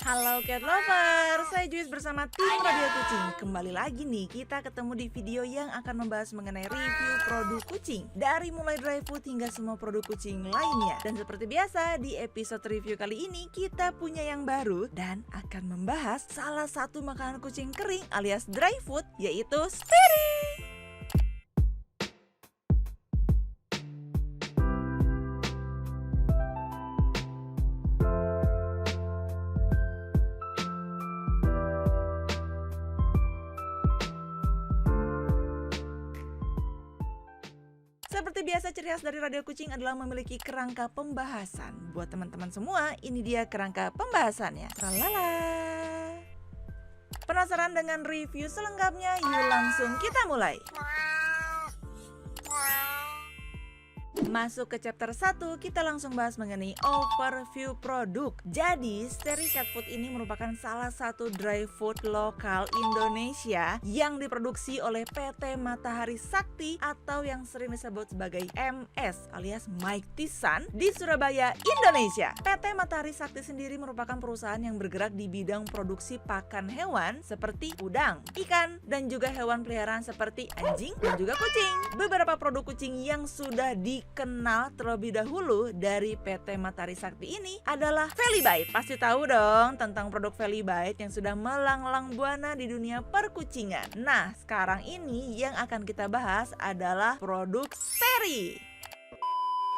Halo cat lover, saya Juice bersama tim Radio Kucing. Kembali lagi nih, kita ketemu di video yang akan membahas mengenai review produk kucing, dari mulai dry food hingga semua produk kucing lainnya. Dan seperti biasa, di episode review kali ini kita punya yang baru dan akan membahas salah satu makanan kucing kering alias dry food, yaitu Steri. Seperti biasa, ciri khas dari Radio Kucing adalah memiliki kerangka pembahasan. Buat teman-teman semua, ini dia kerangka pembahasannya. Tralala. Penasaran dengan review selengkapnya? Yuk langsung kita mulai. Masuk ke chapter 1, kita langsung bahas mengenai overview produk. Jadi, Steri Cat Food ini merupakan salah satu dry food lokal Indonesia yang diproduksi oleh PT Matahari Sakti atau yang sering disebut sebagai MS alias Mike Tisan di Surabaya, Indonesia. PT Matahari Sakti sendiri merupakan perusahaan yang bergerak di bidang produksi pakan hewan seperti udang, ikan, dan juga hewan peliharaan seperti anjing dan juga kucing. Beberapa produk kucing yang sudah dikenal terlebih dahulu dari PT Matahari Sakti ini adalah Velibite. Pasti tahu dong tentang produk Velibite yang sudah melanglang buana di dunia perkucingan. Nah, sekarang ini yang akan kita bahas adalah produk Steri.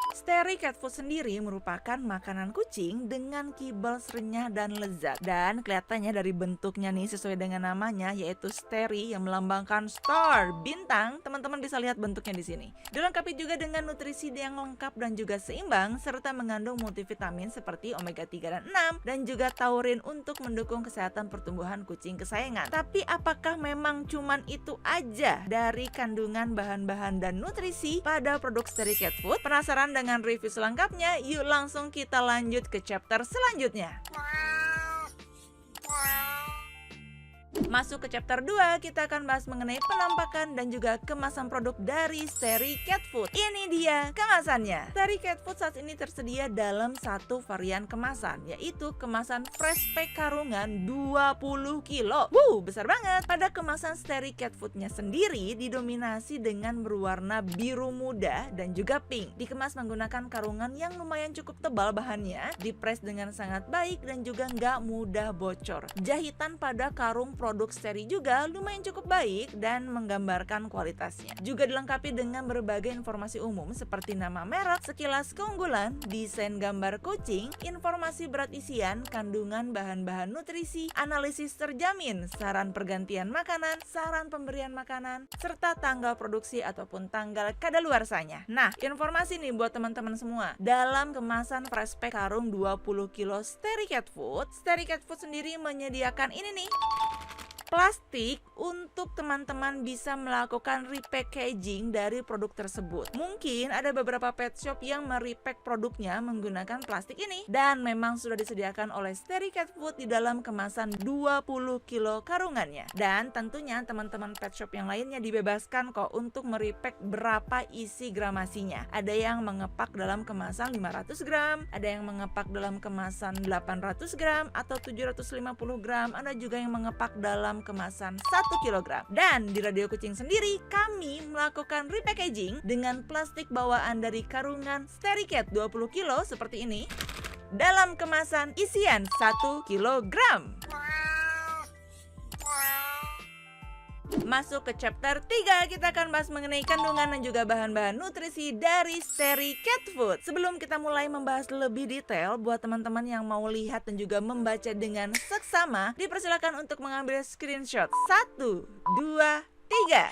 Steri Cat Food sendiri merupakan makanan kucing dengan kibas renyah dan lezat. Dan kelihatannya dari bentuknya nih sesuai dengan namanya, yaitu Steri yang melambangkan star, bintang. Teman-teman bisa lihat bentuknya di sini. Dilengkapi juga dengan nutrisi yang lengkap dan juga seimbang, serta mengandung multivitamin seperti omega 3 dan 6 dan juga taurin untuk mendukung kesehatan pertumbuhan kucing kesayangan. Tapi apakah memang cuman itu aja dari kandungan bahan-bahan dan nutrisi pada produk Steri Cat Food? Penasaran dengan review selengkapnya? Yuk langsung kita lanjut ke chapter selanjutnya. Masuk ke chapter 2, kita akan bahas mengenai penampakan dan juga kemasan produk dari Steri Cat Food. Ini dia kemasannya. Steri Cat Food saat ini tersedia dalam satu varian kemasan, yaitu kemasan fresh pack karungan 20 kilo. Besar banget. Pada kemasan Steri Cat Foodnya sendiri didominasi dengan berwarna biru muda dan juga pink. Dikemas menggunakan karungan yang lumayan cukup tebal bahannya, dipres dengan sangat baik dan juga nggak mudah bocor. Jahitan pada karung produk Steri juga lumayan cukup baik dan menggambarkan kualitasnya. Juga dilengkapi dengan berbagai informasi umum seperti nama merek, sekilas keunggulan, desain gambar kucing, informasi berat isian, kandungan bahan-bahan nutrisi, analisis terjamin, saran pergantian makanan, saran pemberian makanan, serta tanggal produksi ataupun tanggal kadaluarsanya. Nah, informasi nih buat teman-teman semua. Dalam kemasan fresh pack karung 20 kilo Steri Cat Food sendiri menyediakan ini nih, plastik untuk teman-teman bisa melakukan repackaging dari produk tersebut. Mungkin ada beberapa pet shop yang merepack produknya menggunakan plastik ini, dan memang sudah disediakan oleh Steri Cat Food di dalam kemasan 20 kilo karungannya. Dan tentunya teman-teman pet shop yang lainnya dibebaskan kok untuk merepack berapa isi gramasinya. Ada yang mengepak dalam kemasan 500 gram, ada yang mengepak dalam kemasan 800 gram atau 750 gram, ada juga yang mengepak dalam kemasan 1 kg. Dan di Radio Kucing sendiri kami melakukan repackaging dengan plastik bawaan dari karungan Steri Cat 20 kilo seperti ini dalam kemasan isian 1 kg. Masuk ke chapter 3, kita akan bahas mengenai kandungan dan juga bahan-bahan nutrisi dari Steri Cat Food. Sebelum kita mulai membahas lebih detail, buat teman-teman yang mau lihat dan juga membaca dengan seksama, dipersilakan untuk mengambil screenshot. 1, 2, 3.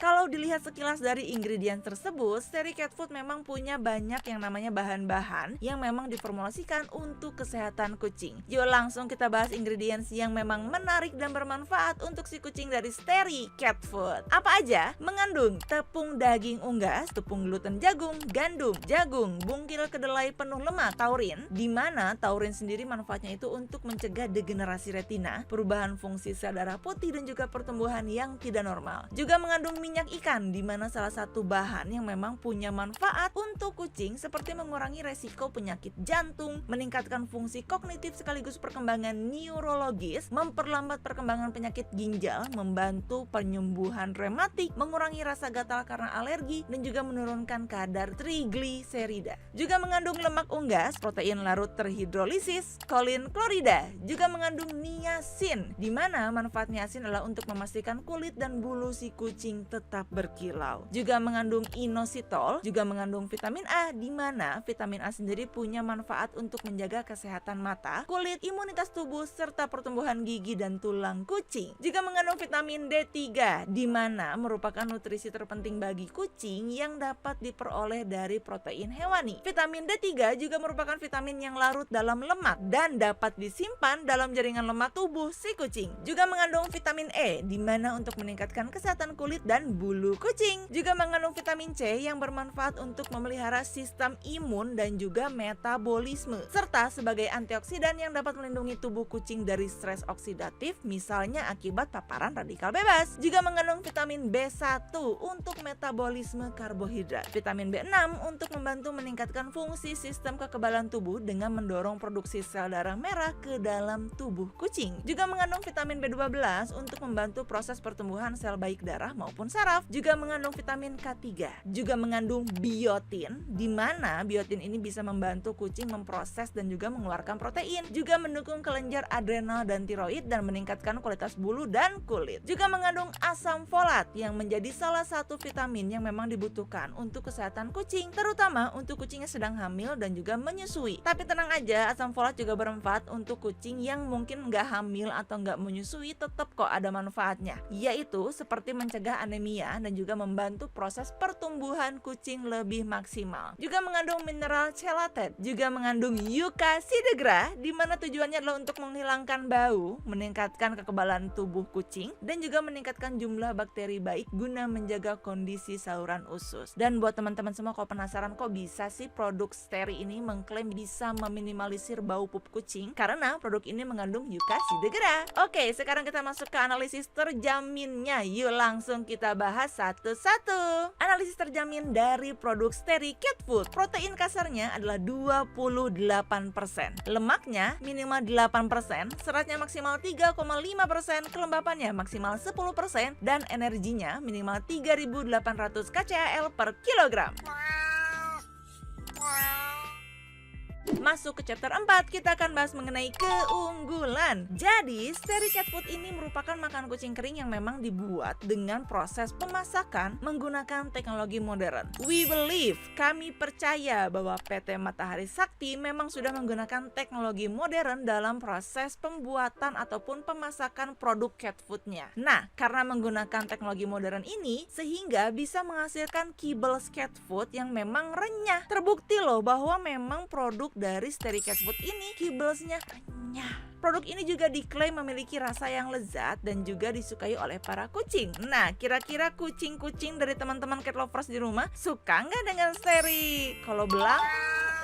Kalau dilihat sekilas dari ingredients tersebut, Steri Cat Food memang punya banyak yang namanya bahan-bahan yang memang diformulasikan untuk kesehatan kucing. Yuk langsung kita bahas ingredients yang memang menarik dan bermanfaat untuk si kucing dari Steri Cat Food. Apa aja? Mengandung tepung daging unggas, tepung gluten jagung, gandum, jagung, bungkil kedelai penuh lemak, taurin, di mana taurin sendiri manfaatnya itu untuk mencegah degenerasi retina, perubahan fungsi sel darah putih dan juga pertumbuhan yang tidak normal. Juga mengandung minyak minyak ikan, di mana salah satu bahan yang memang punya manfaat untuk kucing seperti mengurangi resiko penyakit jantung, meningkatkan fungsi kognitif sekaligus perkembangan neurologis, memperlambat perkembangan penyakit ginjal, membantu penyembuhan rematik, mengurangi rasa gatal karena alergi, dan juga menurunkan kadar trigliserida. Juga mengandung lemak unggas, protein larut terhidrolisis, kolin klorida, juga mengandung niacin, di mana manfaat niacin adalah untuk memastikan kulit dan bulu si kucing tetap berkilau. Juga mengandung inositol, juga mengandung vitamin A, di mana vitamin A sendiri punya manfaat untuk menjaga kesehatan mata, kulit, imunitas tubuh, serta pertumbuhan gigi dan tulang kucing. Juga mengandung vitamin D3, di mana merupakan nutrisi terpenting bagi kucing yang dapat diperoleh dari protein hewani. Vitamin D3 juga merupakan vitamin yang larut dalam lemak dan dapat disimpan dalam jaringan lemak tubuh si kucing. Juga mengandung vitamin E, di mana untuk meningkatkan kesehatan kulit dan bulu kucing. Juga mengandung vitamin C yang bermanfaat untuk memelihara sistem imun dan juga metabolisme, serta sebagai antioksidan yang dapat melindungi tubuh kucing dari stres oksidatif, misalnya akibat paparan radikal bebas. Juga mengandung vitamin B1 untuk metabolisme karbohidrat, vitamin B6 untuk membantu meningkatkan fungsi sistem kekebalan tubuh dengan mendorong produksi sel darah merah ke dalam tubuh kucing. Juga mengandung vitamin B12 untuk membantu proses pertumbuhan sel baik darah maupun saraf. Juga mengandung vitamin K3. Juga mengandung biotin, di mana biotin ini bisa membantu kucing memproses dan juga mengeluarkan protein. Juga mendukung kelenjar adrenal dan tiroid dan meningkatkan kualitas bulu dan kulit. Juga mengandung asam folat yang menjadi salah satu vitamin yang memang dibutuhkan untuk kesehatan kucing, terutama untuk kucing yang sedang hamil dan juga menyusui. Tapi tenang aja, asam folat juga bermanfaat untuk kucing yang mungkin nggak hamil atau nggak menyusui, tetap kok ada manfaatnya, yaitu seperti mencegah anemia dan juga membantu proses pertumbuhan kucing lebih maksimal. Juga mengandung mineral chelated, juga mengandung yucca sidegra, di mana tujuannya adalah untuk menghilangkan bau, meningkatkan kekebalan tubuh kucing, dan juga meningkatkan jumlah bakteri baik guna menjaga kondisi saluran usus. Dan buat teman-teman semua, kalau penasaran kok bisa sih produk Steri ini mengklaim bisa meminimalisir bau pup kucing, karena produk ini mengandung yucca sidegra. Oke, sekarang kita masuk ke analisis terjaminnya. Yuk langsung kita bahas satu-satu. Analisis terjamin dari produk Steri Cat Food. Protein kasarnya adalah 28%, lemaknya minimal 8%, seratnya maksimal 3,5%, kelembapannya maksimal 10%, dan energinya minimal 3.800 kcal per kilogram. Masuk ke chapter 4, kita akan bahas mengenai keunggulan. Jadi, Steri Cat Food ini merupakan makanan kucing kering yang memang dibuat dengan proses pemasakan menggunakan teknologi modern. We believe, kami percaya bahwa PT Matahari Sakti memang sudah menggunakan teknologi modern dalam proses pembuatan ataupun pemasakan produk cat foodnya. Nah, karena menggunakan teknologi modern ini, sehingga bisa menghasilkan kibbles cat food yang memang renyah. Terbukti loh bahwa memang produk dari Steri Cat Food ini kibblesnya renyah. Produk ini juga diklaim memiliki rasa yang lezat dan juga disukai oleh para kucing. Nah, kira-kira kucing-kucing dari teman-teman cat lovers di rumah suka nggak dengan Steri? Kalau belum,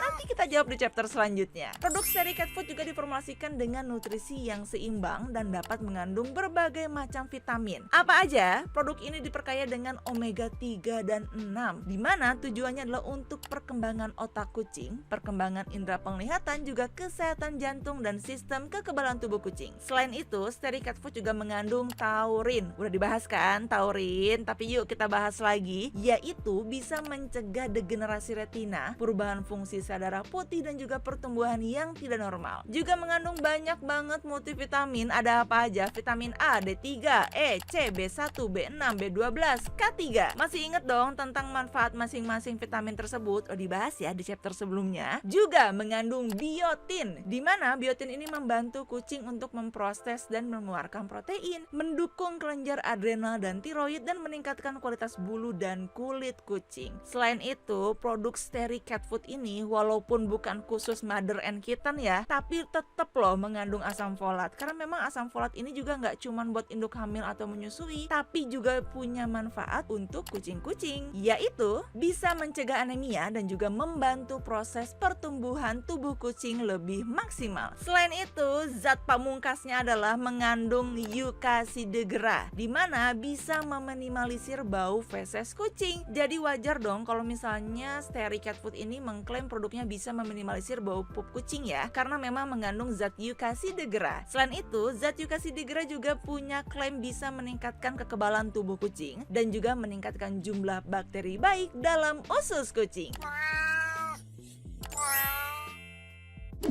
nanti kita jawab di chapter selanjutnya. Produk Steri Cat Food juga diformulasikan dengan nutrisi yang seimbang dan dapat mengandung berbagai macam vitamin. Apa aja? Produk ini diperkaya dengan omega 3 dan 6, di mana tujuannya adalah untuk perkembangan otak kucing, perkembangan indera penglihatan, juga kesehatan jantung dan sistem kekebalan tubuh kucing. Selain itu, Steri Cat Food juga mengandung taurin. Udah dibahas kan taurin, tapi yuk kita bahas lagi, yaitu bisa mencegah degenerasi retina, perubahan fungsi sel darah putih, dan juga pertumbuhan yang tidak normal. Juga mengandung banyak banget multivitamin. Ada apa aja? Vitamin A, D3, E, C, B1, B6, B12, K3. Masih inget dong tentang manfaat masing-masing vitamin tersebut? Oh, dibahas ya di chapter sebelumnya. Juga mengandung biotin, di mana biotin ini membantu kucing untuk memproses dan mengeluarkan protein, mendukung kelenjar adrenal dan tiroid, dan meningkatkan kualitas bulu dan kulit kucing. Selain itu, produk Steri Cat Food ini walaupun walaupun bukan khusus mother and kitten ya, tapi tetap loh mengandung asam folat. Karena memang asam folat ini juga nggak cuman buat induk hamil atau menyusui, tapi juga punya manfaat untuk kucing-kucing, yaitu bisa mencegah anemia dan juga membantu proses pertumbuhan tubuh kucing lebih maksimal. Selain itu, zat pamungkasnya adalah mengandung Eucasidegera, di mana bisa meminimalisir bau feses kucing. Jadi wajar dong kalau misalnya Steri Cat Food ini mengklaim produknya bisa meminimalisir bau pup kucing ya, karena memang mengandung zat Eucasidegera. Selain itu, zat Eucasidegera juga punya klaim bisa meningkatkan kekebalan tubuh kucing dan juga meningkatkan jumlah bakteri baik dalam usus kucing.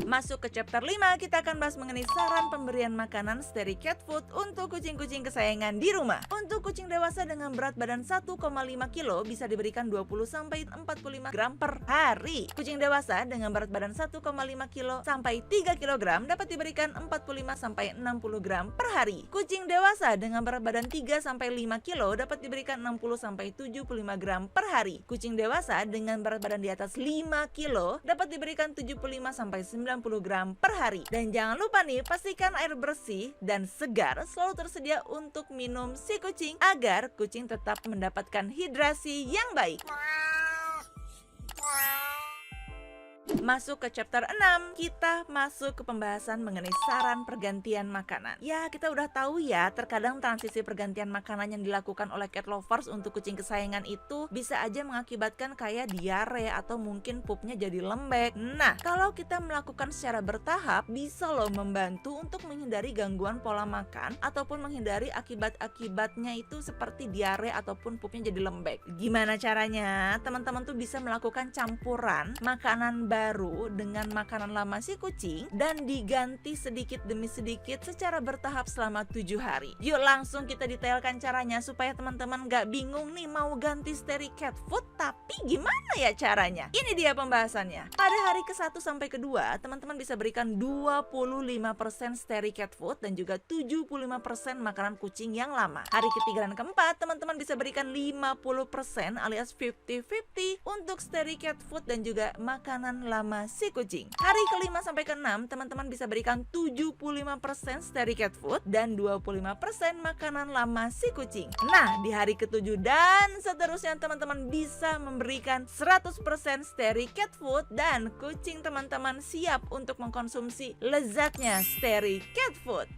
Masuk ke chapter 5, kita akan bahas mengenai saran pemberian makanan Steri Cat Food untuk kucing-kucing kesayangan di rumah. Untuk kucing dewasa dengan berat badan 1,5 kg bisa diberikan 20-45 gram per hari. Kucing dewasa dengan berat badan 1,5 kg sampai 3 kg dapat diberikan 45-60 gram per hari. Kucing dewasa dengan berat badan 3-5 kg dapat diberikan 60-75 gram per hari. Kucing dewasa dengan berat badan di atas 5 kg dapat diberikan 75-90 gram per hari. Dan jangan lupa nih, pastikan air bersih dan segar selalu tersedia untuk minum si kucing agar kucing tetap mendapatkan hidrasi yang baik. Masuk ke chapter 6, kita masuk ke pembahasan mengenai saran pergantian makanan. Ya, kita udah tahu ya, terkadang transisi pergantian makanan yang dilakukan oleh cat lovers untuk kucing kesayangan itu bisa aja mengakibatkan kayak diare atau mungkin pupnya jadi lembek. Nah, kalau kita melakukan secara bertahap, bisa loh membantu untuk menghindari gangguan pola makan ataupun menghindari akibat-akibatnya itu seperti diare ataupun pupnya jadi lembek. Gimana caranya? Teman-teman tuh bisa melakukan campuran makanan baru dengan makanan lama si kucing dan diganti sedikit demi sedikit secara bertahap selama 7 hari. Yuk langsung kita detailkan caranya supaya teman-teman gak bingung nih mau ganti Steri Cat Food, tapi gimana ya caranya? Ini dia pembahasannya. Pada hari ke-1 sampai ke-2, teman-teman bisa berikan 25% Steri Cat Food dan juga 75% makanan kucing yang lama. Hari ke-3 dan ke-4, teman-teman bisa berikan 50% alias 50-50 untuk Steri Cat Food dan juga makanan lama si kucing. Hari ke-5 sampai ke-6, teman-teman bisa berikan 75% Steri Cat Food dan 25% makanan lama si kucing. Nah, di hari ke-7 dan seterusnya teman-teman bisa memberikan 100% Steri Cat Food dan kucing teman-teman siap untuk mengkonsumsi lezatnya Steri Cat Food.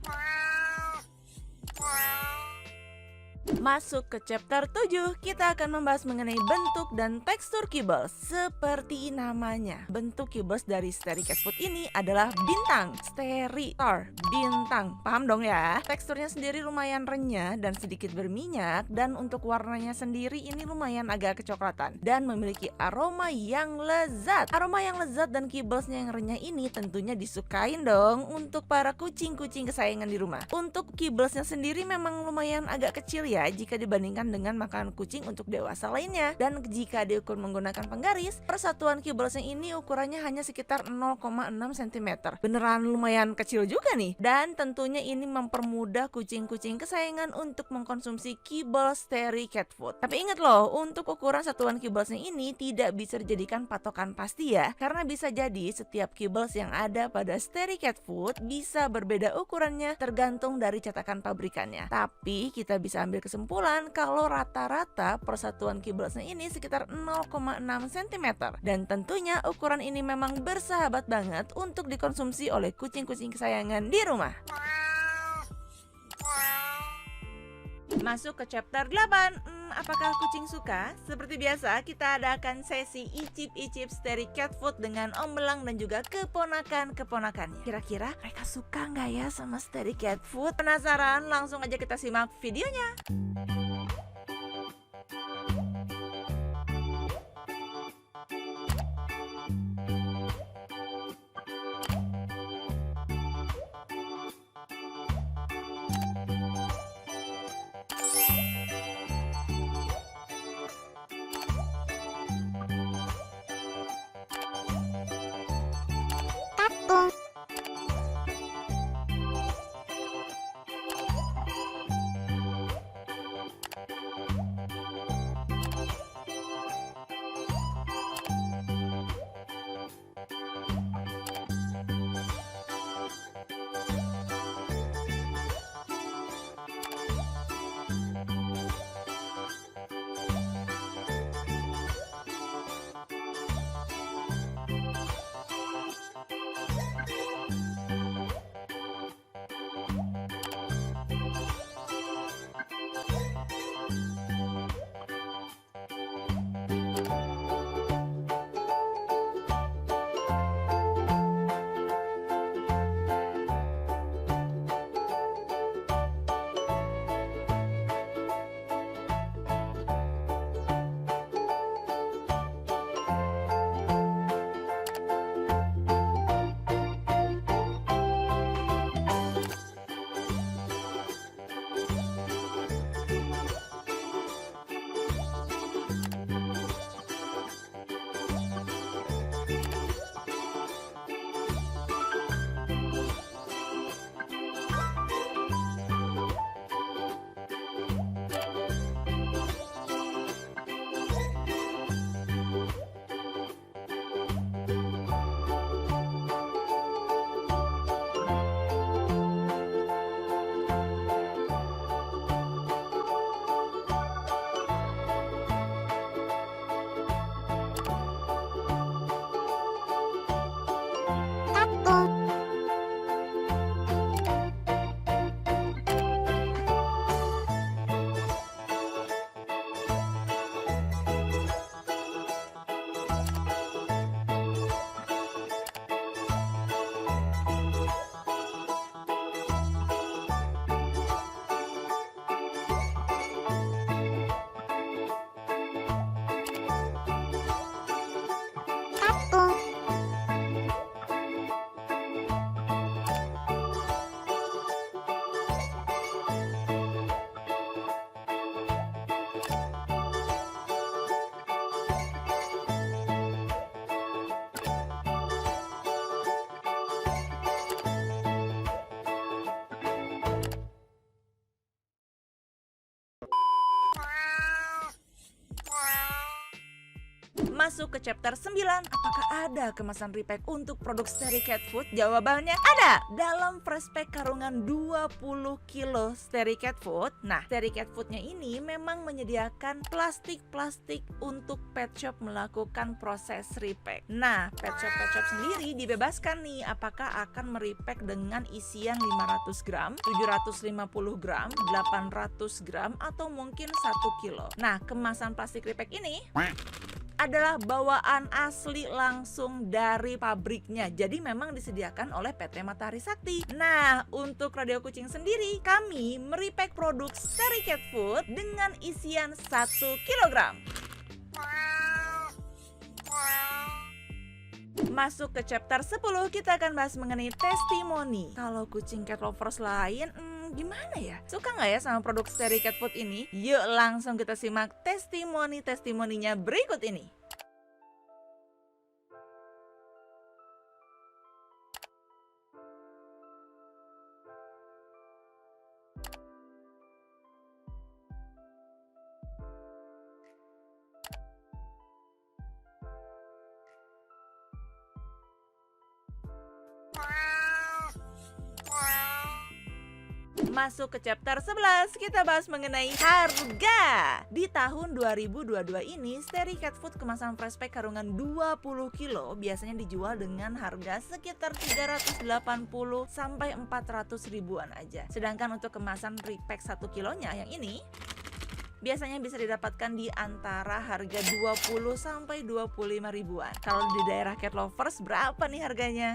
Masuk ke chapter 7, kita akan membahas mengenai bentuk dan tekstur kibbles. Seperti namanya, bentuk kibbles dari Steri Cat Food ini adalah bintang. Steri, star, bintang. Paham dong ya? Teksturnya sendiri lumayan renyah dan sedikit berminyak, dan untuk warnanya sendiri ini lumayan agak kecoklatan dan memiliki aroma yang lezat. Aroma yang lezat dan kibblesnya yang renyah ini tentunya disukain dong untuk para kucing-kucing kesayangan di rumah. Untuk kibblesnya sendiri memang lumayan agak kecil ya jika dibandingkan dengan makanan kucing untuk dewasa lainnya, dan jika diukur menggunakan penggaris, persatuan kibblesnya ini ukurannya hanya sekitar 0,6 cm. Beneran lumayan kecil juga nih, dan tentunya ini mempermudah kucing-kucing kesayangan untuk mengkonsumsi kibbles Steri Cat Food. Tapi ingat loh, untuk ukuran satuan kibblesnya ini tidak bisa dijadikan patokan pasti ya, karena bisa jadi setiap kibbles yang ada pada Steri Cat Food bisa berbeda ukurannya tergantung dari cetakan pabrikannya. Tapi kita bisa ambil kesimpulan kalau rata-rata persatuan kibblesnya ini sekitar 0,6 cm, dan tentunya ukuran ini memang bersahabat banget untuk dikonsumsi oleh kucing-kucing kesayangan di rumah. Masuk ke chapter 8. Apakah kucing suka? Seperti biasa, kita adakan sesi icip-icip Steri Cat Food dengan Om Belang dan juga keponakan-keponakannya. Kira-kira mereka suka nggak ya sama Steri Cat Food? Penasaran? Langsung aja kita simak videonya. Masuk ke chapter 9. Apakah ada kemasan repack untuk produk Steri Cat Food? Jawabannya ada. Dalam fresh pack karungan 20 kilo Steri Cat Food. Nah, Steri Cat Foodnya ini memang menyediakan plastik-plastik untuk pet shop melakukan proses repack. Nah, pet shop sendiri dibebaskan nih apakah akan merepack dengan isian 500 gram, 750 gram, 800 gram, atau mungkin 1 kilo. Nah, kemasan plastik repack ini adalah bawaan asli langsung dari pabriknya. Jadi memang disediakan oleh PT Matahari Sakti. Nah, untuk Radio Kucing sendiri, kami merepack produk Steri Cat Food dengan isian 1 kilogram. Masuk ke chapter 10, kita akan bahas mengenai testimoni. Kalau kucing cat lovers lain, gimana ya? Suka nggak ya sama produk Steri Cat Food ini? Yuk langsung kita simak testimoninya berikut ini. Masuk ke chapter 11, kita bahas mengenai harga. Di tahun 2022 ini, Steri Cat Food kemasan fresh pack karungan 20 kilo biasanya dijual dengan harga sekitar 380 sampai 400 ribuan aja. Sedangkan untuk kemasan repack 1 kilonya yang ini biasanya bisa didapatkan di antara harga 20 sampai 25 ribuan. Kalau di daerah cat lovers berapa nih harganya?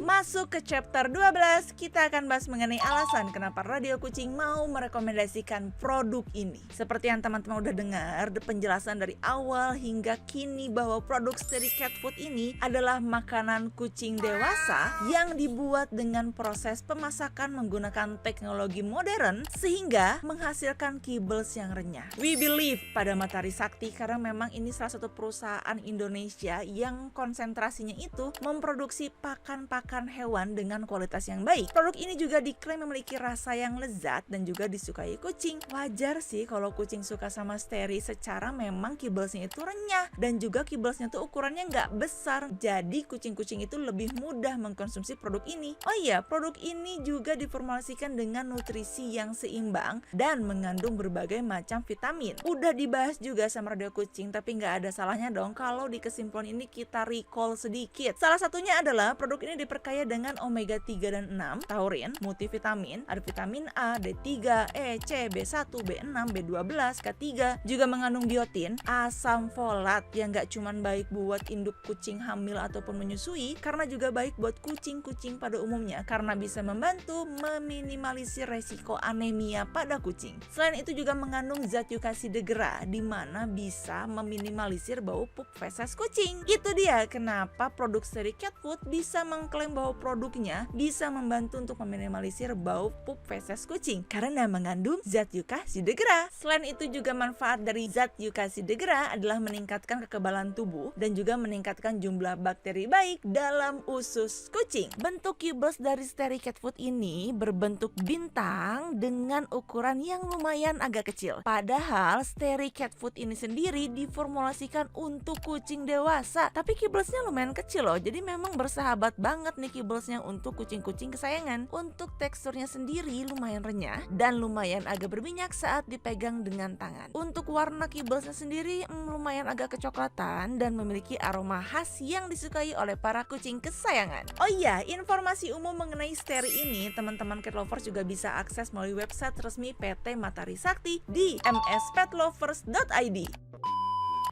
Masuk ke chapter 12, kita akan bahas mengenai alasan kenapa Radio Kucing mau merekomendasikan produk ini. Seperti yang teman-teman udah dengar, penjelasan dari awal hingga kini bahwa produk Steri Cat Food ini adalah makanan kucing dewasa yang dibuat dengan proses pemasakan menggunakan teknologi modern sehingga menghasilkan kibbles yang renyah. We believe pada Matahari Sakti karena memang ini salah satu perusahaan Indonesia yang konsentrasinya itu memproduksi pakan-pakan hewan dengan kualitas yang baik. Produk ini juga diklaim memiliki rasa yang lezat dan juga disukai kucing. Wajar sih kalau kucing suka sama Steri, secara memang kibblesnya itu renyah dan juga kibblesnya tuh ukurannya nggak besar. Jadi kucing-kucing itu lebih mudah mengkonsumsi produk ini. Oh iya, produk ini juga diformulasikan dengan nutrisi yang seimbang dan mengandung berbagai macam vitamin. Udah dibahas juga sama Radio Kucing, tapi nggak ada salahnya dong kalau di kesimpulan ini kita recall sedikit. Salah satunya adalah produk ini kaya dengan omega 3 dan 6, taurin, multivitamin, ada vitamin A, D3, E, C, B1, B6, B12, K3, juga mengandung biotin, asam folat yang gak cuman baik buat induk kucing hamil ataupun menyusui, karena juga baik buat kucing-kucing pada umumnya karena bisa membantu meminimalisir resiko anemia pada kucing. Selain itu juga mengandung zat Yucaside gras di mana bisa meminimalisir bau pup feses kucing. Itu dia kenapa produk Steri Cat Food bisa mengklaim bahwa produknya bisa membantu untuk meminimalisir bau pup feses kucing karena mengandung zat Yucaside gras. Selain itu juga manfaat dari zat Yucaside gras adalah meningkatkan kekebalan tubuh dan juga meningkatkan jumlah bakteri baik dalam usus kucing. Bentuk kibbles dari Steri Cat Food ini berbentuk bintang dengan ukuran yang lumayan agak kecil. Padahal Steri Cat Food ini sendiri diformulasikan untuk kucing dewasa, tapi kibblesnya lumayan kecil loh. Jadi memang bersahabat banget nih kibblesnya untuk kucing-kucing kesayangan. Untuk teksturnya sendiri lumayan renyah dan lumayan agak berminyak saat dipegang dengan tangan. Untuk warna kibblesnya sendiri lumayan agak kecoklatan dan memiliki aroma khas yang disukai oleh para kucing kesayangan. Oh iya, informasi umum mengenai Steri ini teman-teman cat lovers juga bisa akses melalui website resmi PT Matahari Sakti di mspetlovers.id.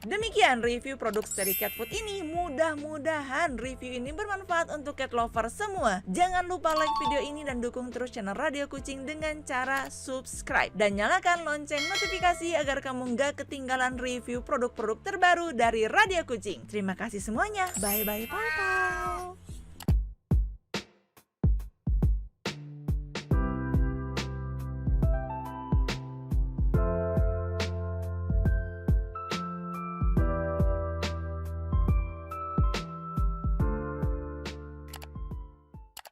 Demikian review produk Steri Cat Food ini. Mudah-mudahan review ini bermanfaat untuk cat lover semua. Jangan lupa like video ini dan dukung terus channel Radio Kucing dengan cara subscribe dan nyalakan lonceng notifikasi agar kamu nggak ketinggalan review produk-produk terbaru dari Radio Kucing. Terima kasih semuanya. Bye-bye, pau-pau.